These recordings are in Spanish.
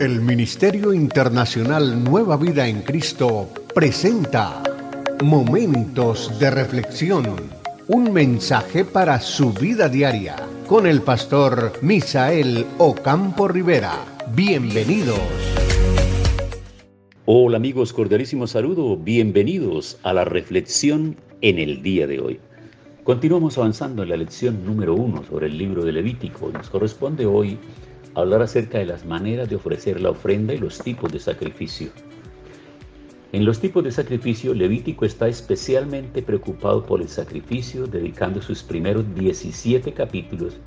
El Ministerio Internacional Nueva Vida en Cristo presenta Momentos de Reflexión, un mensaje para su vida diaria, con el pastor Misael Ocampo Rivera. Bienvenidos. Hola amigos, cordialísimo saludo, bienvenidos a la reflexión en el día de hoy. Continuamos avanzando en la lección número 1 sobre el libro de Levítico. Nos corresponde hoy hablar acerca de las maneras de ofrecer la ofrenda y los tipos de sacrificio. En los tipos de sacrificio, Levítico está especialmente preocupado por el sacrificio, dedicando sus primeros 17 capítulos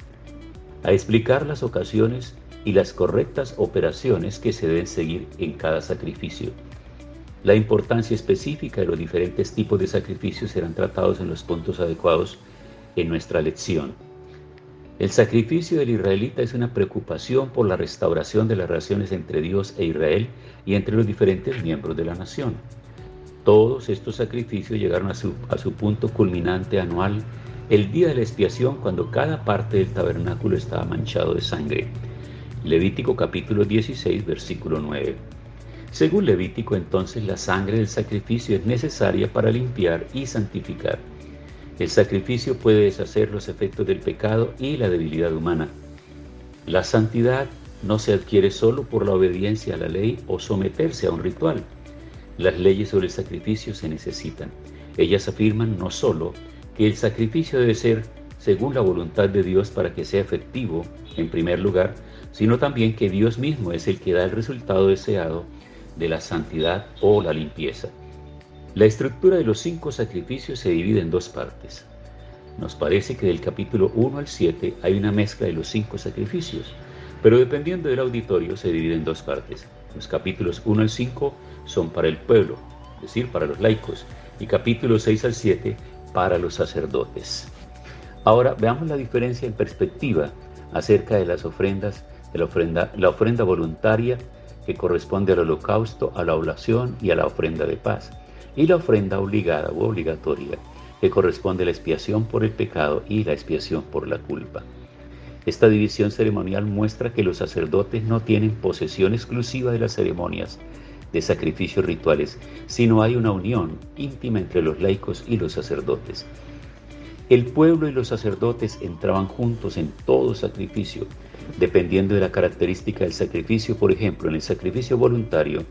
a explicar las ocasiones y las correctas operaciones que se deben seguir en cada sacrificio. La importancia específica de los diferentes tipos de sacrificios serán tratados en los puntos adecuados en nuestra lección. El sacrificio del israelita es una preocupación por la restauración de las relaciones entre Dios e Israel y entre los diferentes miembros de la nación. Todos estos sacrificios llegaron a su punto culminante anual el día de la expiación, cuando cada parte del tabernáculo estaba manchado de sangre. Levítico capítulo 16, versículo 9. Según Levítico, entonces, la sangre del sacrificio es necesaria para limpiar y santificar. El sacrificio puede deshacer los efectos del pecado y la debilidad humana. La santidad no se adquiere solo por la obediencia a la ley o someterse a un ritual. Las leyes sobre el sacrificio se necesitan. Ellas afirman no solo que el sacrificio debe ser según la voluntad de Dios para que sea efectivo, en primer lugar, sino también que Dios mismo es el que da el resultado deseado de la santidad o la limpieza. La estructura de los 5 sacrificios se divide en 2 partes. Nos parece que del capítulo 1 al 7 hay una mezcla de los 5 sacrificios, pero dependiendo del auditorio se divide en 2 partes. Los capítulos 1 al 5 son para el pueblo, es decir, para los laicos, y capítulos 6 al 7 para los sacerdotes. Ahora veamos la diferencia en perspectiva acerca de las ofrendas, la ofrenda voluntaria, que corresponde al holocausto, a la oblación y a la ofrenda de paz, y la ofrenda obligada u obligatoria, que corresponde a la expiación por el pecado y la expiación por la culpa. Esta división ceremonial muestra que los sacerdotes no tienen posesión exclusiva de las ceremonias de sacrificios rituales, sino hay una unión íntima entre los laicos y los sacerdotes. El pueblo y los sacerdotes entraban juntos en todo sacrificio, dependiendo de la característica del sacrificio. Por ejemplo, en el sacrificio voluntario,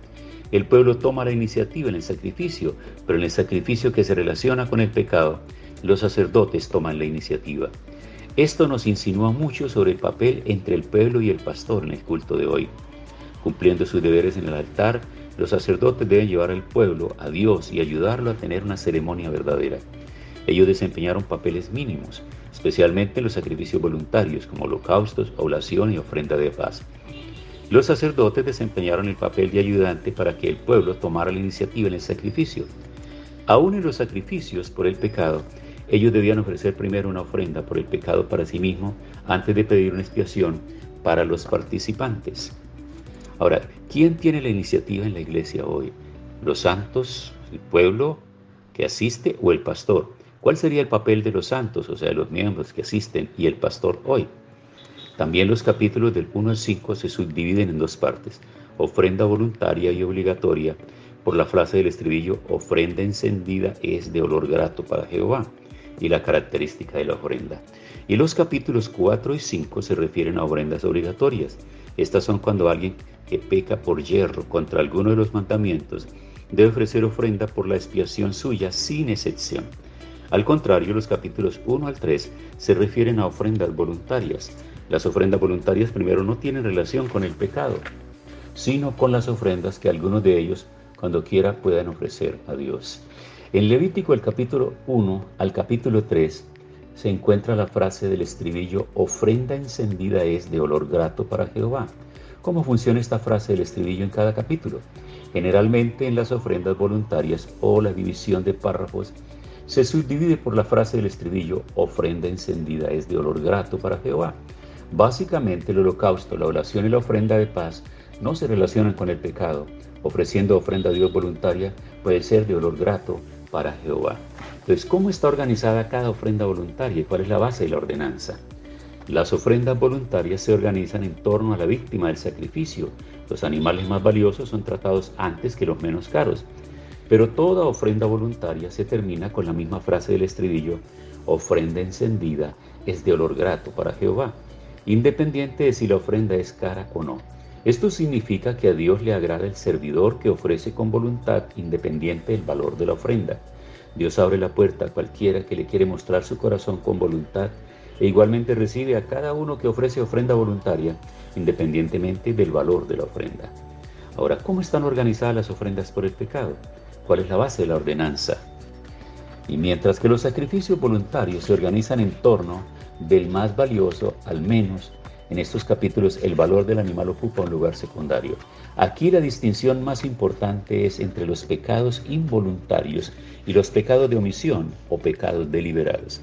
el pueblo toma la iniciativa en el sacrificio, pero en el sacrificio que se relaciona con el pecado, los sacerdotes toman la iniciativa. Esto nos insinúa mucho sobre el papel entre el pueblo y el pastor en el culto de hoy. Cumpliendo sus deberes en el altar, los sacerdotes deben llevar al pueblo a Dios y ayudarlo a tener una ceremonia verdadera. Ellos desempeñaron papeles mínimos, especialmente en los sacrificios voluntarios, como holocaustos, oblación y ofrenda de paz. Los sacerdotes desempeñaron el papel de ayudante para que el pueblo tomara la iniciativa en el sacrificio. Aún en los sacrificios por el pecado, ellos debían ofrecer primero una ofrenda por el pecado para sí mismos antes de pedir una expiación para los participantes. Ahora, ¿quién tiene la iniciativa en la iglesia hoy? ¿Los santos, el pueblo que asiste o el pastor? ¿Cuál sería el papel de los santos, o sea, de los miembros que asisten, y el pastor hoy? También los capítulos del 1 al 5 se subdividen en 2 partes: ofrenda voluntaria y obligatoria, por la frase del estribillo, ofrenda encendida es de olor grato para Jehová, y la característica de la ofrenda. Y los capítulos 4 y 5 se refieren a ofrendas obligatorias. Estas son cuando alguien que peca por yerro contra alguno de los mandamientos debe ofrecer ofrenda por la expiación suya sin excepción. Al contrario, los capítulos 1 al 3 se refieren a ofrendas voluntarias. Las ofrendas voluntarias primero no tienen relación con el pecado, sino con las ofrendas que algunos de ellos, cuando quiera, puedan ofrecer a Dios. En Levítico, el capítulo 1 al capítulo 3, se encuentra la frase del estribillo, ofrenda encendida es de olor grato para Jehová. ¿Cómo funciona esta frase del estribillo en cada capítulo? Generalmente en las ofrendas voluntarias o la división de párrafos se subdivide por la frase del estribillo, ofrenda encendida es de olor grato para Jehová. Básicamente el holocausto, la oración y la ofrenda de paz no se relacionan con el pecado. Ofreciendo ofrenda a Dios voluntaria puede ser de olor grato para Jehová. Entonces, ¿cómo está organizada cada ofrenda voluntaria y cuál es la base de la ordenanza? Las ofrendas voluntarias se organizan en torno a la víctima del sacrificio. Los animales más valiosos son tratados antes que los menos caros. Pero toda ofrenda voluntaria se termina con la misma frase del estribillo: ofrenda encendida es de olor grato para Jehová, independiente de si la ofrenda es cara o no. Esto significa que a Dios le agrada el servidor que ofrece con voluntad, independiente del valor de la ofrenda. Dios abre la puerta a cualquiera que le quiere mostrar su corazón con voluntad, e igualmente recibe a cada uno que ofrece ofrenda voluntaria, independientemente del valor de la ofrenda. Ahora, ¿cómo están organizadas las ofrendas por el pecado? ¿Cuál es la base de la ordenanza? Y mientras que los sacrificios voluntarios se organizan en torno del más valioso al menos, en estos capítulos el valor del animal ocupa un lugar secundario. Aquí la distinción más importante es entre los pecados involuntarios y los pecados de omisión o pecados deliberados.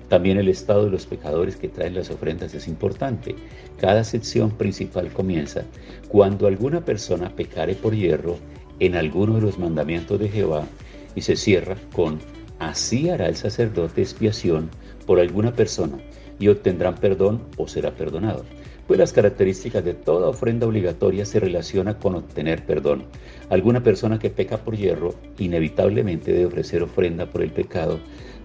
También el estado de los pecadores que traen las ofrendas es importante. Cada sección principal comienza cuando alguna persona pecare por yerro en alguno de los mandamientos de Jehová, y se cierra con: así hará el sacerdote expiación por alguna persona, y obtendrán perdón o será perdonado. Pues las características de toda ofrenda obligatoria se relacionan con obtener perdón. Alguna persona que peca por yerro inevitablemente debe ofrecer ofrenda por el pecado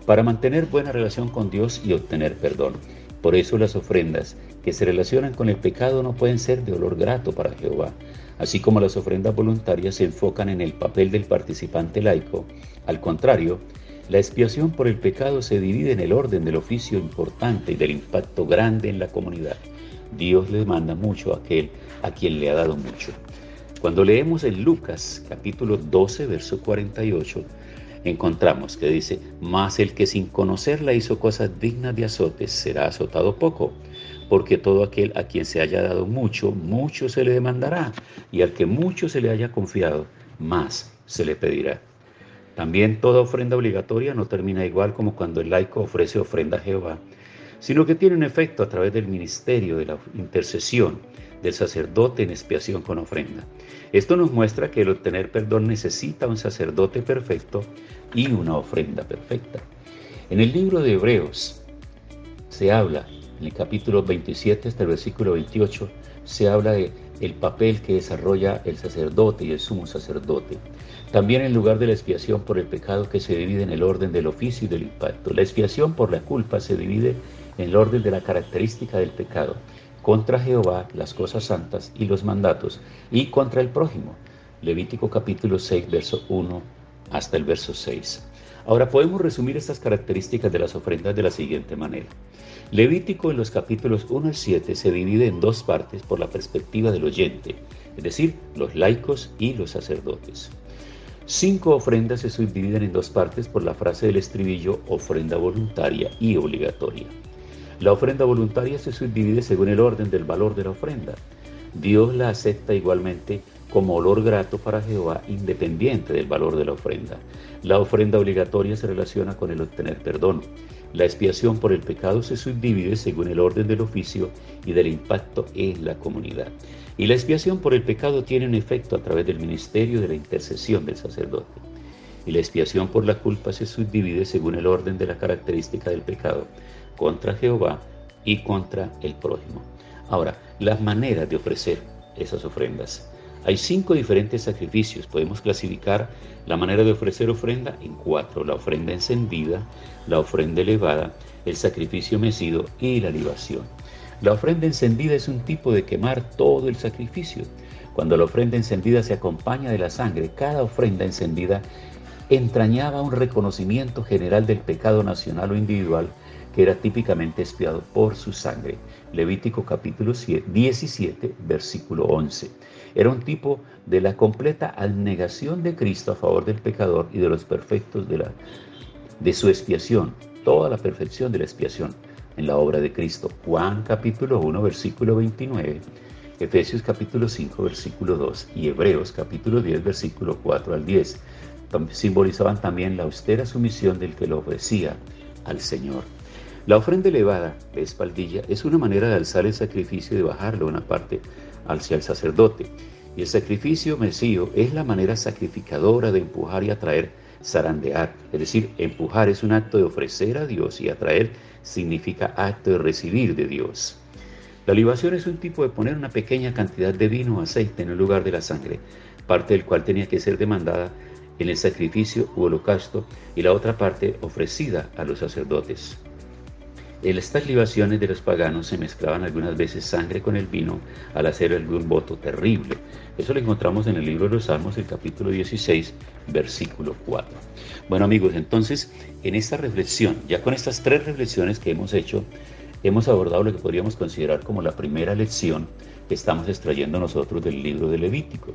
para mantener buena relación con Dios y obtener perdón. Por eso las ofrendas que se relacionan con el pecado no pueden ser de olor grato para Jehová. Así como las ofrendas voluntarias se enfocan en el papel del participante laico, al contrario, la expiación por el pecado se divide en el orden del oficio importante y del impacto grande en la comunidad. Dios le manda mucho a aquel a quien le ha dado mucho. Cuando leemos en Lucas capítulo 12, verso 48, encontramos que dice: mas el que sin conocerla hizo cosas dignas de azotes será azotado poco, porque todo aquel a quien se haya dado mucho, mucho se le demandará, y al que mucho se le haya confiado, más se le pedirá. También toda ofrenda obligatoria no termina igual como cuando el laico ofrece ofrenda a Jehová, sino que tiene un efecto a través del ministerio de la intercesión del sacerdote en expiación con ofrenda. Esto nos muestra que el obtener perdón necesita un sacerdote perfecto y una ofrenda perfecta. En el libro de Hebreos se habla, en el capítulo 27 hasta el versículo 28, se habla de el papel que desarrolla el sacerdote y el sumo sacerdote. También en lugar de la expiación por el pecado, que se divide en el orden del oficio y del impacto. La expiación por la culpa se divide en el orden de la característica del pecado: contra Jehová, las cosas santas y los mandatos, y contra el prójimo. Levítico capítulo 6, verso 1 hasta el verso 6. Ahora podemos resumir estas características de las ofrendas de la siguiente manera. Levítico en los capítulos 1 al 7 se divide en dos partes por la perspectiva del oyente, es decir, los laicos y los sacerdotes. 5 ofrendas se subdividen en dos partes por la frase del estribillo: ofrenda voluntaria y obligatoria. La ofrenda voluntaria se subdivide según el orden del valor de la ofrenda. Dios la acepta igualmente como olor grato para Jehová, independiente del valor de la ofrenda. La ofrenda obligatoria se relaciona con el obtener perdón. La expiación por el pecado se subdivide según el orden del oficio y del impacto en la comunidad. Y la expiación por el pecado tiene un efecto a través del ministerio de la intercesión del sacerdote. Y la expiación por la culpa se subdivide según el orden de la característica del pecado: contra Jehová y contra el prójimo. Ahora, las maneras de ofrecer esas ofrendas. Hay 5 diferentes sacrificios. Podemos clasificar la manera de ofrecer ofrenda en 4: la ofrenda encendida, la ofrenda elevada, el sacrificio mecido y la libación. La ofrenda encendida es un tipo de quemar todo el sacrificio. Cuando la ofrenda encendida se acompaña de la sangre, cada ofrenda encendida entrañaba un reconocimiento general del pecado nacional o individual que era típicamente expiado por su sangre. Levítico capítulo 17, versículo 11. Era un tipo de la completa abnegación de Cristo a favor del pecador y de los perfectos de su expiación, toda la perfección de la expiación en la obra de Cristo. Juan capítulo 1, versículo 29, Efesios capítulo 5, versículo 2 y Hebreos capítulo 10, versículo 4 al 10. Simbolizaban también la austera sumisión del que lo ofrecía al Señor. La ofrenda elevada de espaldilla es una manera de alzar el sacrificio y de bajarlo una parte hacia el sacerdote. Y el sacrificio mesido es la manera sacrificadora de empujar y atraer zarandear, es decir, empujar es un acto de ofrecer a Dios y atraer significa acto de recibir de Dios. La libación es un tipo de poner una pequeña cantidad de vino o aceite en el lugar de la sangre, parte del cual tenía que ser demandada en el sacrificio u holocausto y la otra parte ofrecida a los sacerdotes. En estas libaciones de los paganos se mezclaban algunas veces sangre con el vino al hacer algún voto terrible. Eso lo encontramos en el libro de los Salmos, el capítulo 16, versículo 4. Bueno amigos, entonces en esta reflexión, ya con estas 3 reflexiones que hemos hecho, hemos abordado lo que podríamos considerar como la primera lección que estamos extrayendo nosotros del libro de Levítico.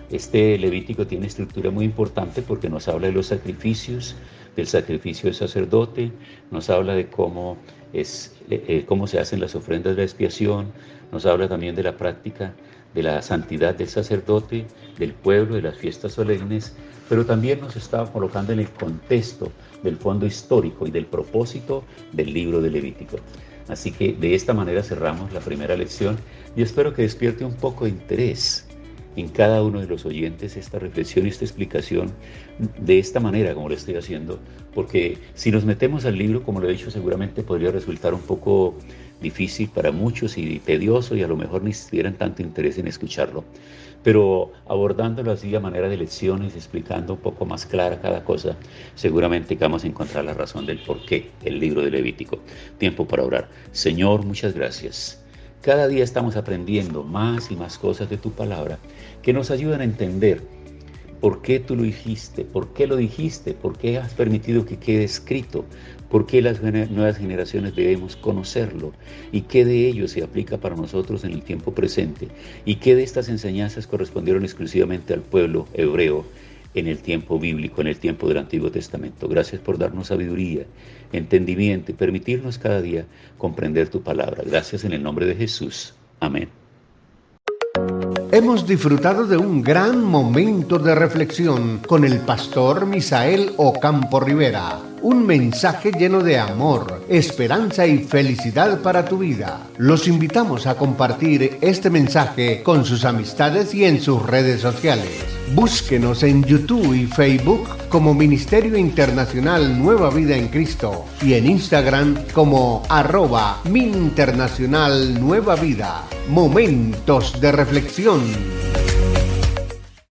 Este Levítico tiene estructura muy importante porque nos habla de los sacrificios, del sacrificio del sacerdote, nos habla de cómo se hacen las ofrendas de expiación, nos habla también de la práctica de la santidad del sacerdote, del pueblo, de las fiestas solemnes, pero también nos está colocando en el contexto del fondo histórico y del propósito del libro de Levítico. Así que de esta manera cerramos la primera lección y espero que despierte un poco de interés en cada uno de los oyentes esta reflexión y esta explicación de esta manera como lo estoy haciendo, porque si nos metemos al libro, como lo he dicho, seguramente podría resultar un poco difícil para muchos y tedioso y a lo mejor ni tuvieran tanto interés en escucharlo, pero abordándolo así a manera de lecciones, explicando un poco más clara cada cosa, seguramente vamos a encontrar la razón del por qué el libro de Levítico. Tiempo para orar. Señor, muchas gracias. Cada día estamos aprendiendo más y más cosas de tu palabra que nos ayudan a entender por qué tú lo dijiste, por qué has permitido que quede escrito, por qué las nuevas generaciones debemos conocerlo y qué de ello se aplica para nosotros en el tiempo presente y qué de estas enseñanzas correspondieron exclusivamente al pueblo hebreo en el tiempo bíblico, en el tiempo del Antiguo Testamento. Gracias por darnos sabiduría, entendimiento y permitirnos cada día comprender tu palabra. Gracias en el nombre de Jesús. Amén. Hemos disfrutado de un gran momento de reflexión con el pastor Misael Ocampo Rivera. Un mensaje lleno de amor, esperanza y felicidad para tu vida. Los invitamos a compartir este mensaje con sus amistades y en sus redes sociales. Búsquenos en YouTube y Facebook como Ministerio Internacional Nueva Vida en Cristo y en Instagram como @MinInternacional Nueva Vida. Momentos de reflexión.